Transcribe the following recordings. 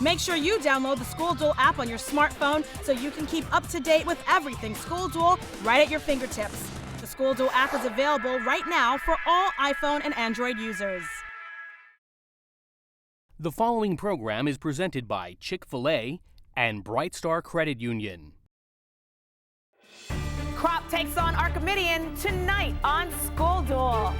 Make sure you download the School Duel app on your smartphone so you can keep up to date with everything School Duel right at your fingertips. The School Duel app is available right now for all iPhone and Android users. The following program is presented by Chick-fil-A and Bright Star Credit Union. Krop takes on Archimedean tonight on School Duel.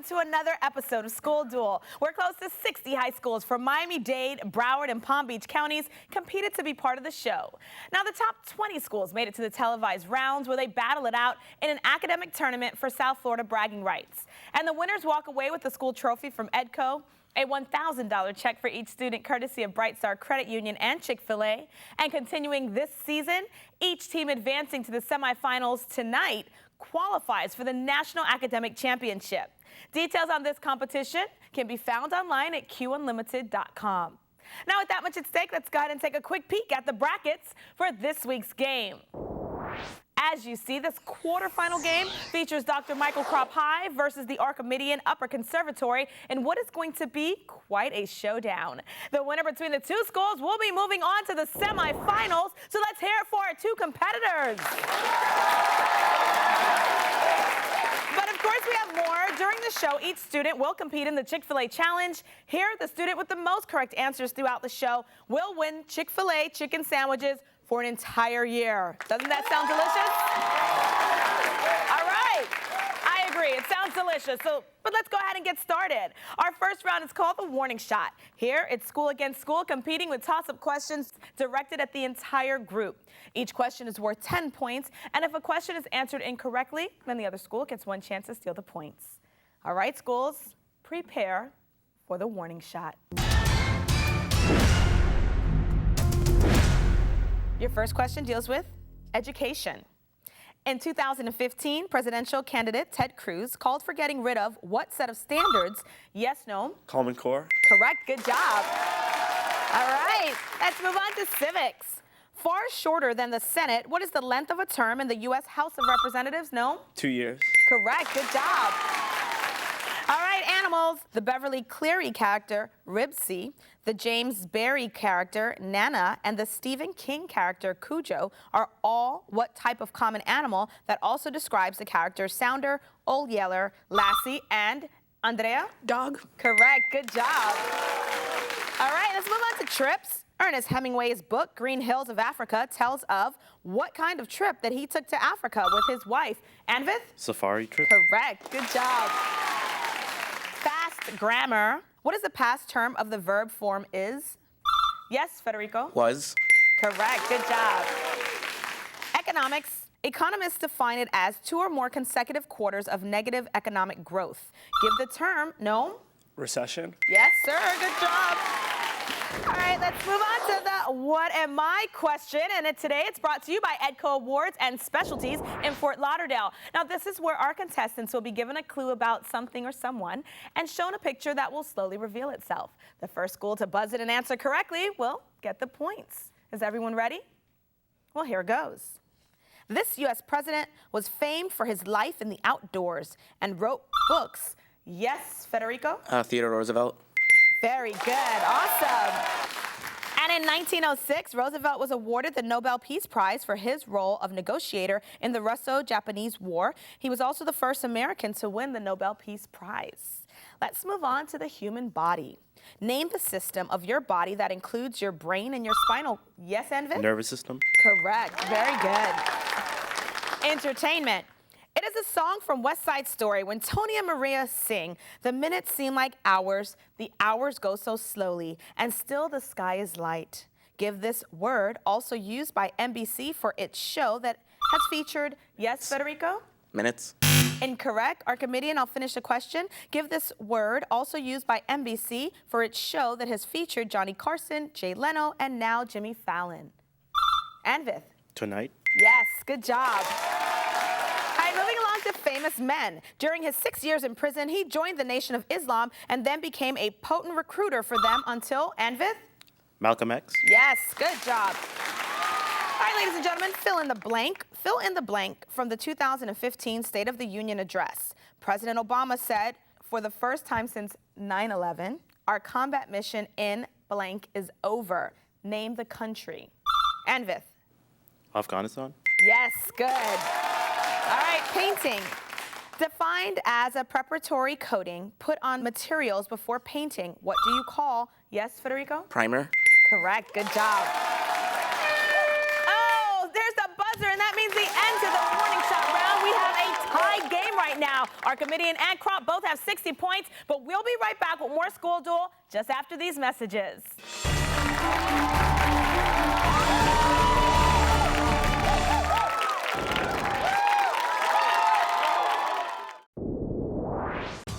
To another episode of School Duel, where close to 60 high schools from Miami-Dade, Broward, and Palm Beach counties competed to be part of the show. Now, the top 20 schools made it to the televised rounds where they battle it out in an academic tournament for South Florida bragging rights. And the winners walk away with the school trophy from EDCO, a $1,000 check for each student courtesy of Bright Star Credit Union and Chick-fil-A. And continuing this season, each team advancing to the semifinals tonight qualifies for the National Academic Championship. Details on this competition can be found online at qunlimited.com. Now, with that much at stake, let's go ahead and take a quick peek at the brackets for this week's game. As you see, this quarterfinal game features Dr. Michael Krop High versus the Archimedean Upper Conservatory in what is going to be quite a showdown. The winner between the two schools will be moving on to the semifinals, so let's hear it for our two competitors. But of course, we have more. During the show, each student will compete in the Chick-fil-A Challenge. Here, the student with the most correct answers throughout the show will win Chick-fil-A chicken sandwiches for an entire year. Doesn't that sound delicious? All right. I agree. It sounds delicious. But let's go ahead and get started. Our first round is called the warning shot. Here, it's school against school competing with toss-up questions directed at the entire group. Each question is worth 10 points, and if a question is answered incorrectly, then the other school gets one chance to steal the points. All right, schools, prepare for the warning shot. Your first question deals with education. In 2015, presidential candidate Ted Cruz called for getting rid of what set of standards? Yes, no? Common Core. Correct, good job. All right, let's move on to civics. Far shorter than the Senate, what is the length of a term in the U.S. House of Representatives? No? 2 years. Correct, good job. All right, animals. The Beverly Cleary character, Ribsy, the James Barrie character, Nana, and the Stephen King character, Cujo, are all what type of common animal that also describes the characters Sounder, Old Yeller, Lassie, and Andrea? Dog. Correct, good job. All right, let's move on to trips. Ernest Hemingway's book, Green Hills of Africa, tells of what kind of trip that he took to Africa with his wife, Anvith? Safari trip. Correct, good job. Fast grammar. What is the past term of the verb form is? Yes, Federico? Was. Correct, good job. Economics. Economists define it as 2 or more consecutive quarters of negative economic growth. Give the term, no? Recession. Yes, sir, good job. All right, let's move on to the What Am I question. And today it's brought to you by EDCO Awards and Specialties in Fort Lauderdale. Now, this is where our contestants will be given a clue about something or someone and shown a picture that will slowly reveal itself. The first school to buzz it and answer correctly will get the points. Is everyone ready? Well, here goes. This U.S. president was famed for his life in the outdoors and wrote books. Yes, Federico? Theodore Roosevelt. Very good. Awesome. And in 1906, Roosevelt was awarded the Nobel Peace Prize for his role of negotiator in the Russo-Japanese War. He was also the first American to win the Nobel Peace Prize. Let's move on to the human body. Name the system of your body that includes your brain and your spinal. Yes, Envin? Nervous system. Correct. Very good. Entertainment. It is a song from West Side Story. When Tony and Maria sing, the minutes seem like hours, the hours go so slowly, and still the sky is light. Give this word, also used by NBC for its show that has featured, yes, Federico? Minutes. Incorrect. Archimedean, I'll finish the question. Give this word, also used by NBC for its show that has featured Johnny Carson, Jay Leno, and now Jimmy Fallon. Anvith. Tonight. Yes, good job. All right, moving along to famous men. During his 6 years in prison, he joined the Nation of Islam and then became a potent recruiter for them until, Anvith? Malcolm X. Yes, good job. All right, ladies and gentlemen, fill in the blank. Fill in the blank from the 2015 State of the Union address. President Obama said, for the first time since 9/11, our combat mission in blank is over. Name the country. Anvith. Afghanistan. Yes, good. All right, painting. Defined as a preparatory coating put on materials before painting. What do you call, yes, Federico? Primer. Correct, good job. Oh, there's the buzzer, and that means the end to the warning shot round. We have a tie game right now. Archimedean and Krop both have 60 points, but we'll be right back with more School Duel just after these messages.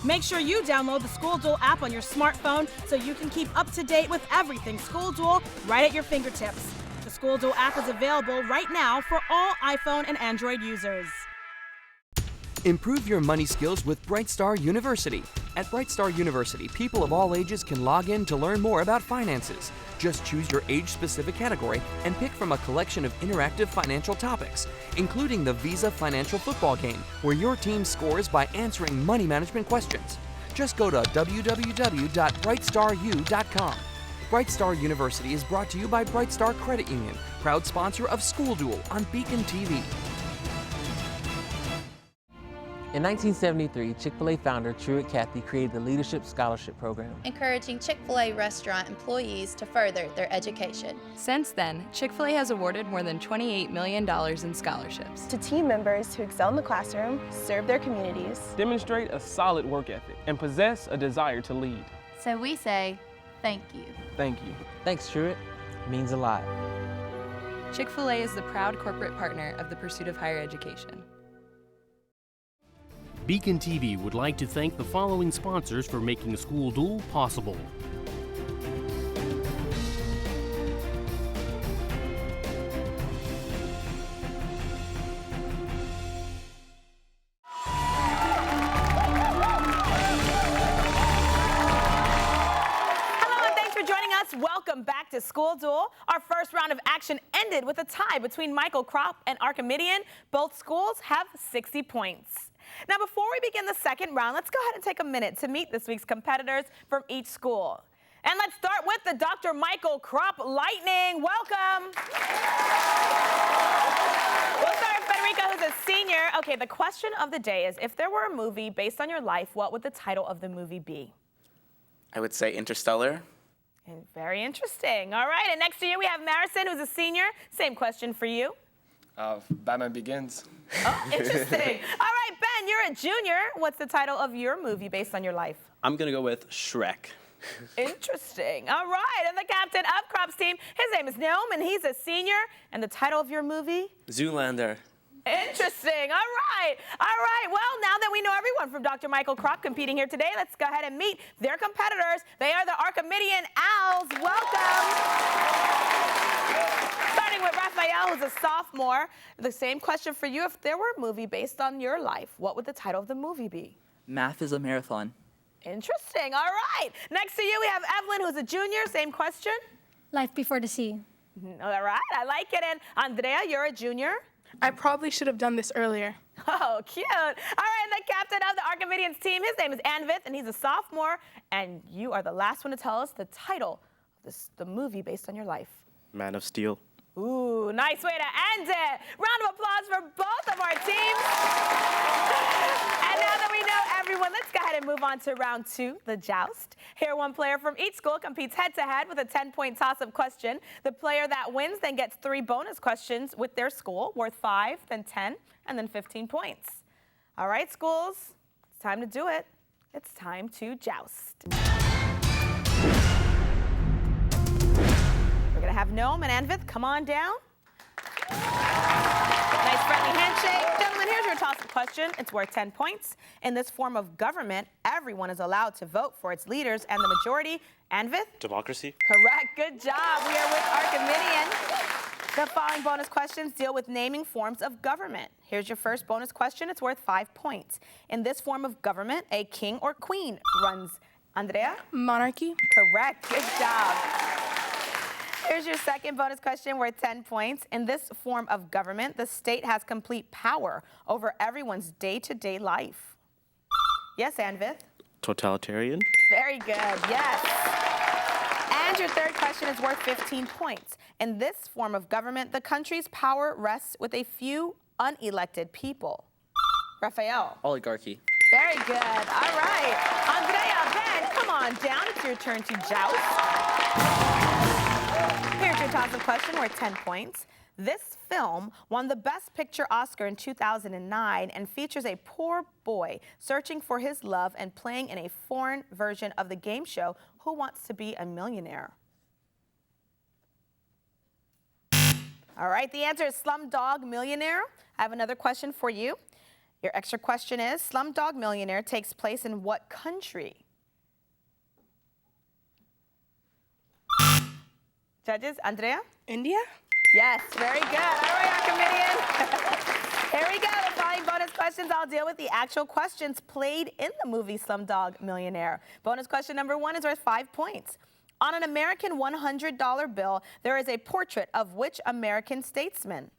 Make sure you download the School Duel app on your smartphone so you can keep up to date with everything School Duel right at your fingertips. The School Duel app is available right now for all iPhone and Android users. Improve your money skills with Brightstar University. At Brightstar University, people of all ages can log in to learn more about finances. Just choose your age-specific category and pick from a collection of interactive financial topics, including the Visa Financial Football Game, where your team scores by answering money management questions. Just go to www.brightstaru.com. Brightstar University is brought to you by Brightstar Credit Union, proud sponsor of School Duel on BECON-TV. In 1973, Chick-fil-A founder Truett Cathy created the Leadership Scholarship Program, encouraging Chick-fil-A restaurant employees to further their education. Since then, Chick-fil-A has awarded more than $28 million in scholarships to team members who excel in the classroom, serve their communities, demonstrate a solid work ethic, and possess a desire to lead. So we say, thank you. Thank you. Thanks, Truett. It means a lot. Chick-fil-A is the proud corporate partner of the pursuit of higher education. BECON-TV would like to thank the following sponsors for making School Duel possible. Welcome back to School Duel. Our first round of action ended with a tie between Michael Krop and Archimedean. Both schools have 60 points. Now, before we begin the second round, let's go ahead and take a minute to meet this week's competitors from each school. And let's start with the Dr. Michael Krop Lightning. Welcome. We'll start with Federico, who's a senior. Okay, the question of the day is, if there were a movie based on your life, what would the title of the movie be? I would say Interstellar. And very interesting. All right, and next to you we have Marison, who's a senior. Same question for you. Batman Begins. Oh, interesting. All right, Ben, you're a junior. What's the title of your movie based on your life? I'm going to go with Shrek. Interesting. All right, and the captain of Krop's team, his name is Noam, and he's a senior. And the title of your movie? Zoolander. Interesting. All right. All right. Well, now that we know everyone from Dr. Michael Krop competing here today, let's go ahead and meet their competitors. They are the Archimedean Owls. Welcome. Starting with Raphael, who's a sophomore. The same question for you. If there were a movie based on your life, what would the title of the movie be? Math is a Marathon. Interesting. All right. Next to you, we have Evelyn, who's a junior. Same question. Life Before the Sea. All right. I like it. And Andrea, you're a junior. I probably should have done this earlier. Oh, cute. All right, and the captain of the Archimedeans team, his name is Anvith, and he's a sophomore. And you are the last one to tell us the title of the movie based on your life. Man of Steel. Ooh, nice way to end it. Round of applause for both of our teams. And now that we know everyone, let's go ahead and move on to round two, the joust. Here, one player from each school competes head-to-head with a 10-point toss-up question. The player that wins then gets 3 bonus questions with their school, worth 5, then 10, and then 15 points. All right, schools, it's time to do it. It's time to joust. We're going to have Noam and Anvith come on down. Nice friendly handshake. Gentlemen, And here's your toss-up question. It's worth 10 points. In this form of government, everyone is allowed to vote for its leaders and the majority. Anvith? Democracy. Correct. Good job. We are with Archimedean. The following bonus questions deal with naming forms of government. Here's your first bonus question. It's worth 5 points. In this form of government, a king or queen runs. Andrea? Monarchy. Correct. Good job. Here's your second bonus question worth 10 points. In this form of government, the state has complete power over everyone's day-to-day life. Yes, Anvith? Totalitarian. Very good. Yes. And your third question is worth 15 points. In this form of government, the country's power rests with a few unelected people. Raphael? Oligarchy. Very good. All right. Andrea, Ben, come on down. It's your turn to joust. Here's your toss-up question worth 10 points. This film won the Best Picture Oscar in 2009 and features a poor boy searching for his love and playing in a foreign version of the game show Who Wants to Be a Millionaire? All right, the answer is Slumdog Millionaire. I have another question for you. Your extra question is, Slumdog Millionaire takes place in what country? Judges, Andrea? India? Yes, very good. All right, Archimedean. Here we go. The following bonus questions, I'll deal with the actual questions played in the movie Slumdog Millionaire. Bonus question number 1 is worth 5 points. On an American $100 bill, there is a portrait of which American statesman?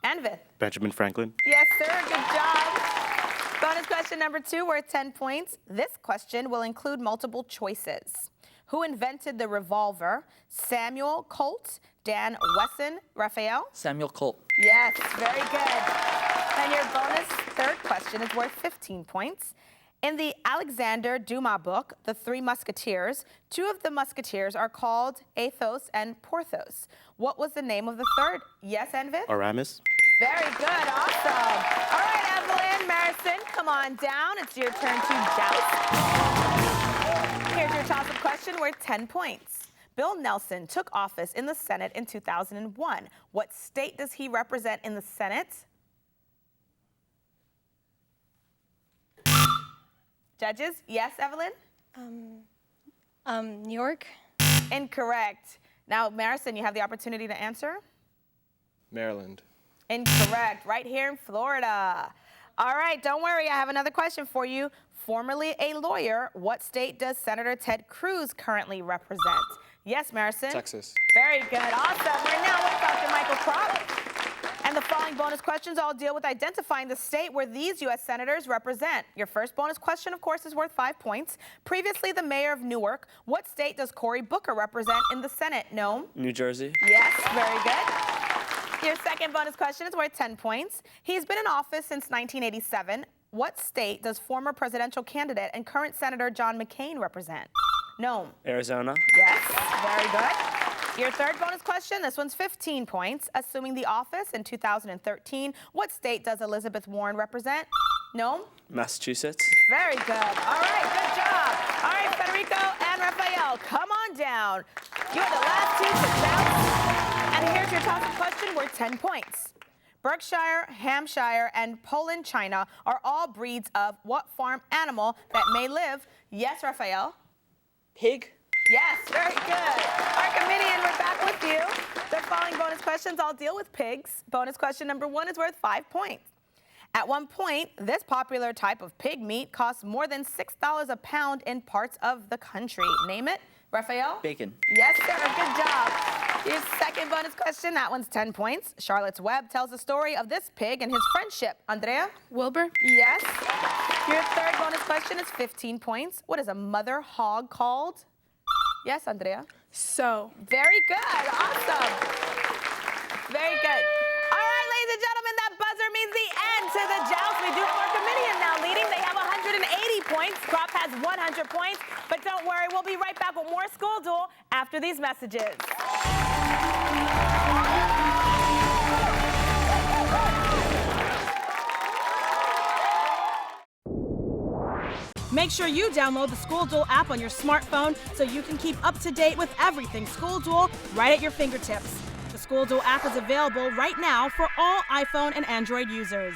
Anvith? Benjamin Franklin. Yes, sir. Good job. Bonus question number 2 worth 10 points. This question will include multiple choices. Who invented the revolver? Samuel Colt, Dan Wesson, Raphael? Samuel Colt. Yes, very good. And your bonus third question is worth 15 points. In the Alexander Dumas book, The Three Musketeers, 2 of the musketeers are called Athos and Porthos. What was the name of the third? Yes, Anvith? Aramis. Very good. Awesome. All right, Evelyn, Marison, come on down. It's your turn to joust. Here's your toss-up question worth 10 points. Bill Nelson took office in the Senate in 2001. What state does he represent in the Senate? Judges, yes, Evelyn? New York. Incorrect. Now, Marison, you have the opportunity to answer. Maryland. Incorrect. Right here in Florida. All right, don't worry. I have another question for you. Formerly a lawyer, what state does Senator Ted Cruz currently represent? Yes, Marison? Texas. Very good. Awesome. We're now with Dr. Michael Krop. And the following bonus questions all deal with identifying the state where these U.S. senators represent. Your first bonus question, of course, is worth 5 points. Previously the mayor of Newark, what state does Cory Booker represent in the Senate? No? New Jersey. Yes, very good. Your second bonus question is worth 10 points. He's been in office since 1987. What state does former presidential candidate and current Senator John McCain represent? No. Arizona. Yes, very good. Your third bonus question, this one's 15 points. Assuming the office in 2013, what state does Elizabeth Warren represent? No? Massachusetts. Very good. All right, good job. All right, Federico and Raphael, come on down. You are the last two to joust. And here's your toss-up question worth 10 points. Berkshire, Hampshire, and Poland China are all breeds of what farm animal that may live? Yes, Raphael? Pig. Yes, very good. Archimedean, we're back with you. The following bonus questions all deal with pigs. Bonus question number 1 is worth 5 points. At one point, this popular type of pig meat costs more than $6 a pound in parts of the country. Name it. Raphael? Bacon. Yes, sir. Good job. Your second bonus question, that one's 10 points. Charlotte's Web tells the story of this pig and his friendship. Andrea? Wilbur. Yes. Your third bonus question is 15 points. What is a mother hog called? Yes, Andrea? So. Very good. Awesome. Very good. All right, ladies and gentlemen, that buzzer means the end to the joust. We do have Archimedean now leading. They have 180 points. Krop has 100 points. But don't worry, we'll be right back with more School Duel after these messages. Make sure you download the School Duel app on your smartphone so you can keep up to date with everything School Duel right at your fingertips. The School Duel app is available right now for all iPhone and Android users.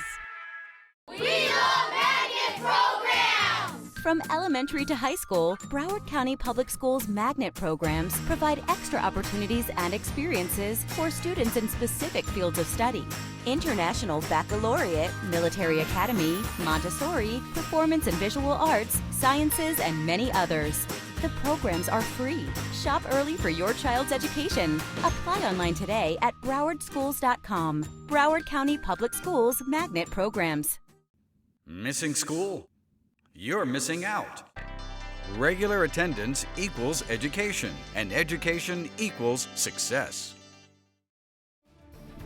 From elementary to high school, Broward County Public Schools magnet programs provide extra opportunities and experiences for students in specific fields of study. International Baccalaureate, Military Academy, Montessori, Performance and Visual Arts, Sciences, and many others. The programs are free. Shop early for your child's education. Apply online today at browardschools.com. Broward County Public Schools magnet programs. Missing school? You're missing out. Regular attendance equals education, and education equals success.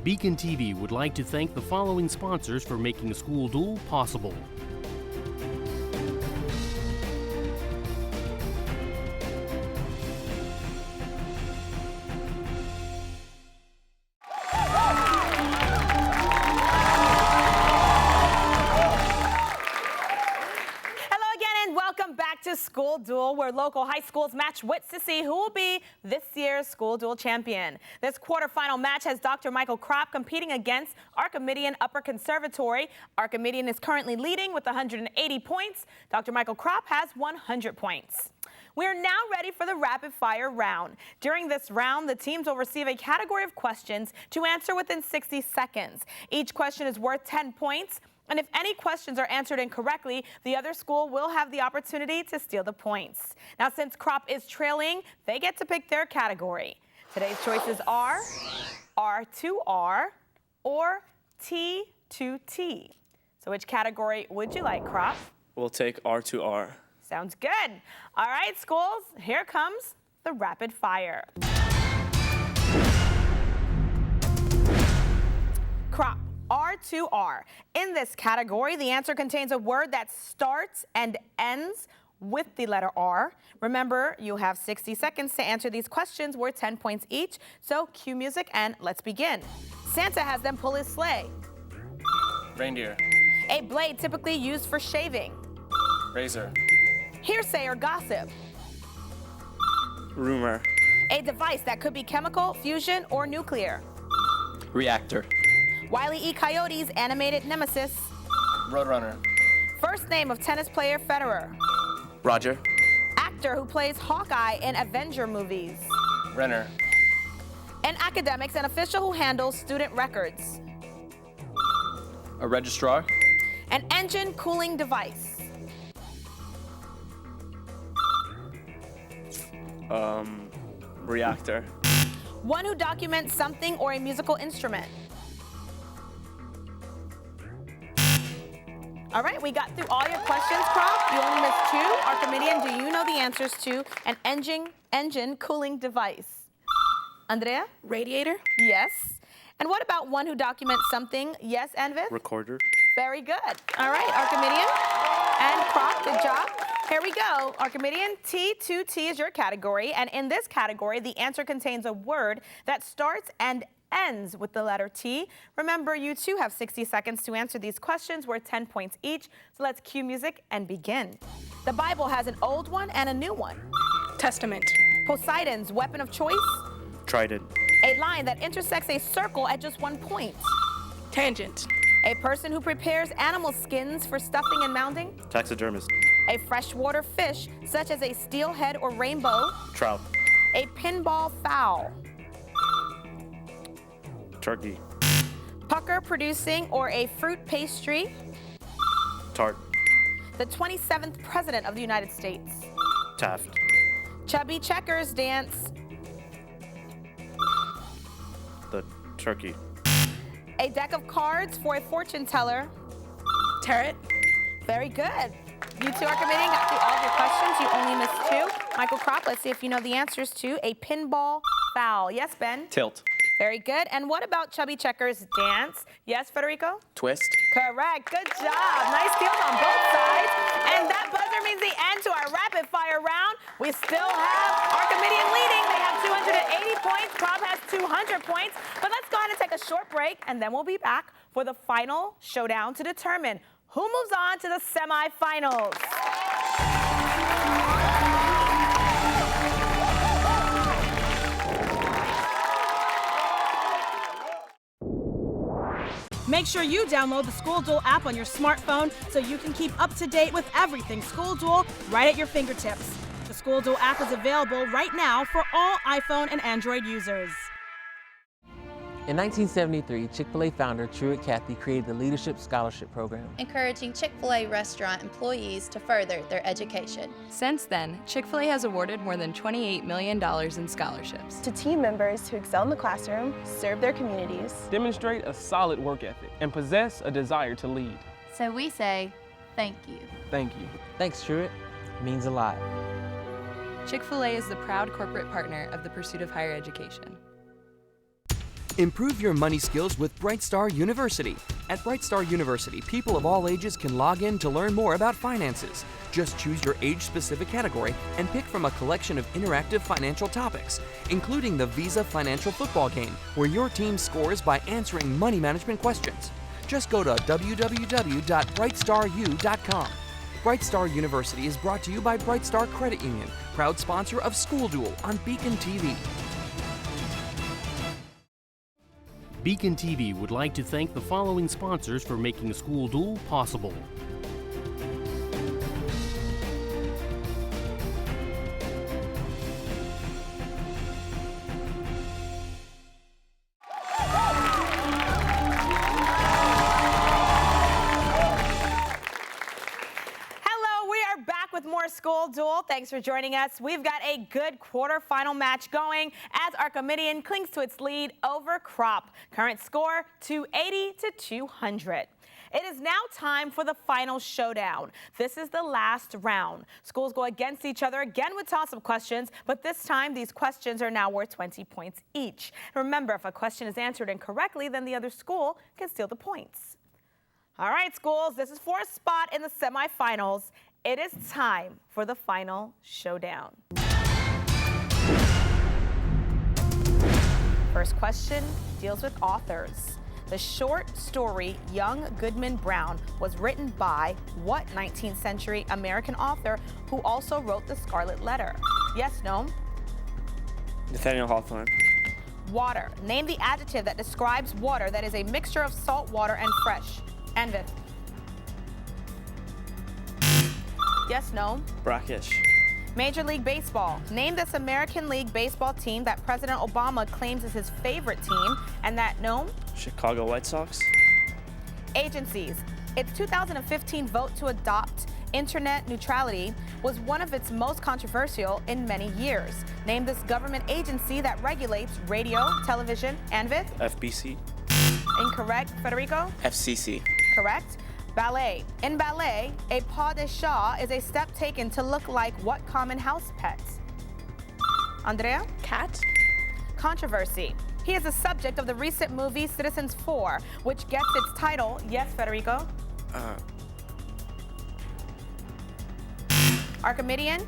BECON-TV would like to thank the following sponsors for making School Duel possible. To School Duel, where local high schools match wits to see who will be this year's School Duel champion. This quarterfinal match has Dr. Michael Krop competing against Archimedean Upper Conservatory. Archimedean is currently leading with 180 points. Dr. Michael Krop has 100 points. We are now ready for the rapid fire round. During this round, the teams will receive a category of questions to answer within 60 seconds. Each question is worth 10 points. And if any questions are answered incorrectly, the other school will have the opportunity to steal the points. Now, since Krop is trailing, they get to pick their category. Today's choices are R2R or T2T. So which category would you like, Krop? We'll take R2R. Sounds good. All right, schools, here comes the rapid fire. Krop. R2R. In this category, the answer contains a word that starts and ends with the letter R. Remember, you have 60 seconds to answer these questions worth 10 points each. So cue music and let's begin. Santa has them pull his sleigh. Reindeer. A blade typically used for shaving. Razor. Hearsay or gossip. Rumor. A device that could be chemical, fusion, or nuclear. Reactor. Wile E. Coyote's animated nemesis. Roadrunner. First name of tennis player Federer. Roger. Actor who plays Hawkeye in Avenger movies. Renner. In academics, an official who handles student records. A registrar. An engine cooling device. Reactor. One who documents something or a musical instrument. All right, we got through all your questions, Krop. You only missed two. Archimedean, do you know the answers to an engine cooling device? Andrea? Radiator? Yes. And what about one who documents something? Yes, Anvith? Recorder. Very good. All right, Archimedean and Krop, good job. Here we go. Archimedean, T2T is your category. And in this category, the answer contains a word that starts and ends with the letter T. Remember, you too have 60 seconds to answer these questions worth 10 points each. So let's cue music and begin. The Bible has an old one and a new one. Testament. Poseidon's weapon of choice. Trident. A line that intersects a circle at just one point. Tangent. A person who prepares animal skins for stuffing and mounting. Taxidermist. A freshwater fish, such as a steelhead or rainbow. Trout. A pinball fowl. Turkey. Pucker producing or a fruit pastry. Tart. The 27th President of the United States. Taft. Chubby checkers dance. The turkey. A deck of cards for a fortune teller. Tarot. Very good. You two, Archimedean, got through all of your questions. You only missed two. Michael Krop, let's see if you know the answers to a pinball foul. Yes, Ben? Tilt. Very good. And what about Chubby Checkers dance? Yes, Federico? Twist. Correct. Good job. Nice skills on both sides. And that buzzer means the end to our rapid fire round. We still have Archimedean leading. They have 280 points. Krop has 200 points. But let's go ahead and take a short break, and then we'll be back for the final showdown to determine who moves on to the semifinals. Make sure you download the School Duel app on your smartphone so you can keep up to date with everything School Duel right at your fingertips. The School Duel app is available right now for all iPhone and Android users. In 1973, Chick-fil-A founder Truett Cathy created the Leadership Scholarship Program, encouraging Chick-fil-A restaurant employees to further their education. Since then, Chick-fil-A has awarded more than $28 million in scholarships to team members who excel in the classroom, serve their communities, demonstrate a solid work ethic, and possess a desire to lead. So we say, thank you. Thank you. Thanks, Truett. It means a lot. Chick-fil-A is the proud corporate partner of the pursuit of higher education. Improve your money skills with Bright Star University. At Bright Star University, people of all ages can log in to learn more about finances. Just choose your age-specific category and pick from a collection of interactive financial topics, including the Visa Financial Football Game, where your team scores by answering money management questions. Just go to www.brightstaru.com. Bright Star University is brought to you by Bright Star Credit Union, proud sponsor of School Duel on BECON-TV. BECON-TV would like to thank the following sponsors for making School Duel possible. School Duel. Thanks for joining us. We've got a good quarterfinal match going as Archimedean clings to its lead over Krop. Current score 280 to 200. It is now time for the final showdown. This is the last round. Schools go against each other again with toss-up questions, but this time these questions are now worth 20 points each. Remember, if a question is answered incorrectly, then the other school can steal the points. All right, schools, this is for a spot in the semifinals. It is time for the final showdown. First question deals with authors. The short story Young Goodman Brown was written by what 19th century American author who also wrote The Scarlet Letter? Yes, no? Nathaniel Hawthorne. Water. Name the adjective that describes water that is a mixture of salt water and fresh. Anvith. Yes, no? Brackish. Major League Baseball. Name this American League Baseball team that President Obama claims is his favorite team and that, no? Chicago White Sox. Agencies. Its 2015 vote to adopt internet neutrality was one of its most controversial in many years. Name this government agency that regulates radio, television, Anvith. FBC. Incorrect. Federico? FCC. Correct. Ballet. In ballet, a pas de chat is a step taken to look like what common house pets? Andrea? Cat. Controversy. He is the subject of the recent movie Citizens 4, which gets its title. Yes, Federico? Archimedean.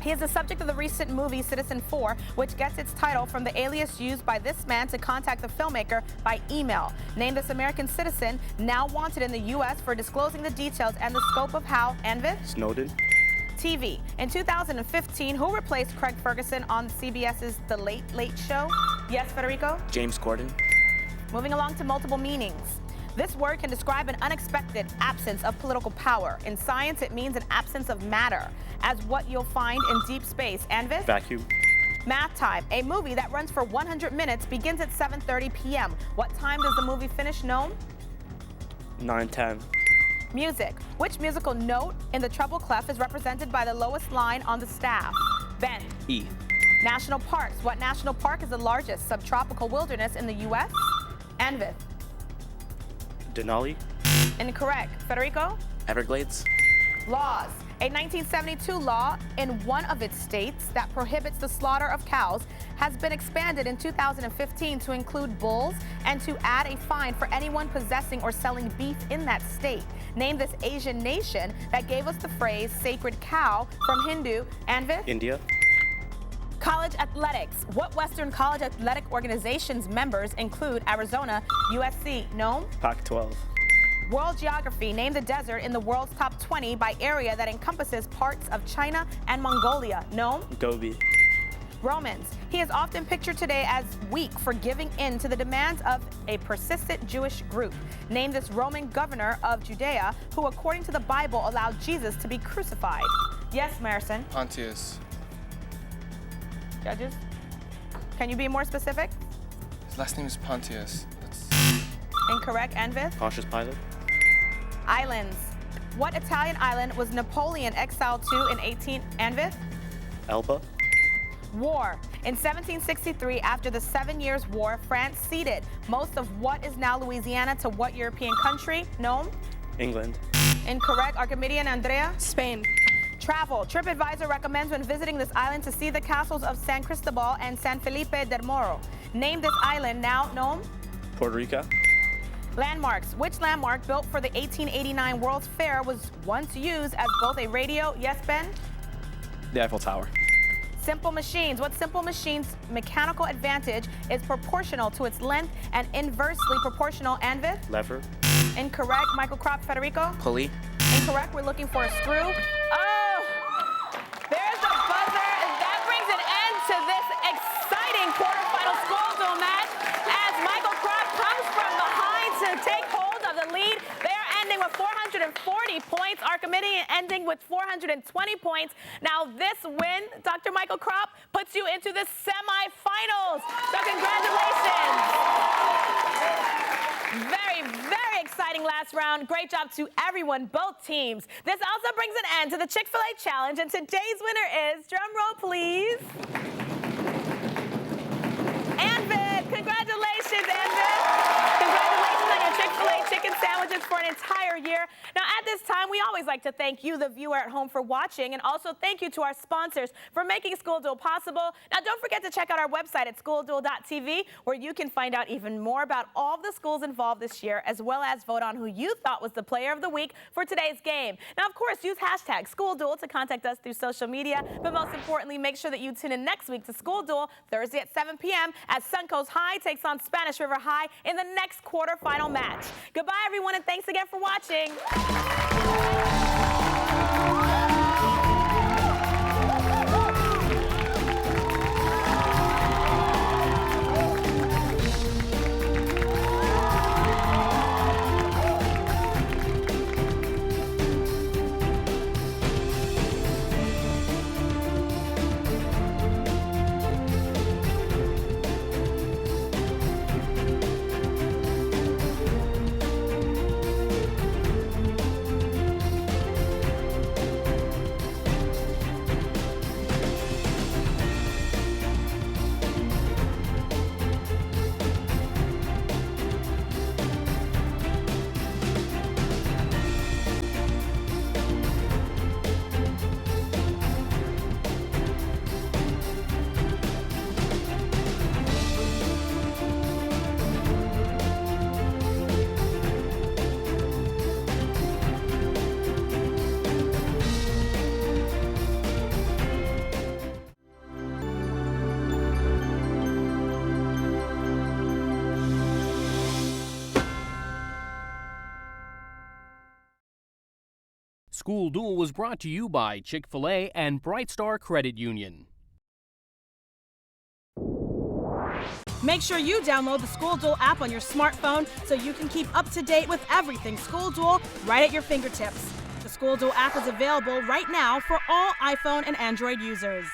He is the subject of the recent movie Citizen 4, which gets its title from the alias used by this man to contact the filmmaker by email. Name this American citizen now wanted in the U.S. for disclosing the details and the scope of how, Anvith? Snowden. TV. In 2015, who replaced Craig Ferguson on CBS's The Late Late Show? Yes, Federico? James Corden. Moving along to multiple meanings. This word can describe an unexpected absence of political power. In science, it means an absence of matter, as what you'll find in deep space. Anvith? Vacuum. Math time. A movie that runs for 100 minutes begins at 7:30 p.m. What time does the movie finish, Gnome? 9:10. Music. Which musical note in the treble clef is represented by the lowest line on the staff? Ben. E. National parks. What national park is the largest subtropical wilderness in the U.S.? Anvith. Denali. Incorrect. Federico? Everglades. Laws. A 1972 law in one of its states that prohibits the slaughter of cows has been expanded in 2015 to include bulls and to add a fine for anyone possessing or selling beef in that state. Name this Asian nation that gave us the phrase sacred cow from Hindu. Anvith? India. College athletics. What Western college athletic organizations members include Arizona, USC, Gnome? Pac-12. World geography. Name the desert in the world's top 20 by area that encompasses parts of China and Mongolia. Gnome? Gobi. Romans. He is often pictured today as weak for giving in to the demands of a persistent Jewish group. Name this Roman governor of Judea who, according to the Bible, allowed Jesus to be crucified. Yes, Marison. Pontius. Judges? Can you be more specific? His last name is Pontius. That's incorrect. Envith? Pontius Pilate. Islands. What Italian island was Napoleon exiled to in 18? Envith? Elba. War. In 1763, after the 7 Years' War, France ceded most of what is now Louisiana to what European country? Nome? England. Incorrect. Archimedean Andrea? Spain. Travel. TripAdvisor recommends when visiting this island to see the castles of San Cristobal and San Felipe del Morro. Name this island now. Nome? Puerto Rico. Landmarks. Which landmark built for the 1889 World's Fair was once used as both a radio? Yes, Ben? the Eiffel Tower. Simple machines. What simple machine's mechanical advantage is proportional to its length and inversely proportional? Anvith? Lever. Incorrect. Michael Krop, Federico? Pulley. Incorrect. We're looking for a screw. Oh! There's the buzzer. That brings an end to this exciting quarterfinal School Duel match as Michael Krop comes from behind to take hold of the lead. They are ending with 440 points. Archimedean ending with 420 points. Now this win, Dr. Michael Krop, puts you into the semifinals. So congratulations. Very, very exciting last round. Great job to everyone, both teams. This also brings an end to the Chick-fil-A Challenge, and today's winner is, drum roll please, Anvith. Congratulations, Anvith. Congratulations on your Chick-fil-A chicken sandwiches for an entire year. Now, at this time, we always like to thank you, the viewer at home, for watching, and also thank you to our sponsors for making School Duel possible. Now, don't forget to check out our website at schoolduel.tv, where you can find out even more about all of the schools involved this year, as well as vote on who you thought was the player of the week for today's game. Now, of course, use hashtag School Duel to contact us through social media, but most importantly, make sure that you tune in next week to School Duel, Thursday at 7 p.m. as Suncoast High takes on Spanish River High in the next quarterfinal match. Goodbye, everyone, and thanks again for watching. School Duel was brought to you by Chick-fil-A and Bright Star Credit Union. Make sure you download the School Duel app on your smartphone so you can keep up to date with everything School Duel right at your fingertips. The School Duel app is available right now for all iPhone and Android users.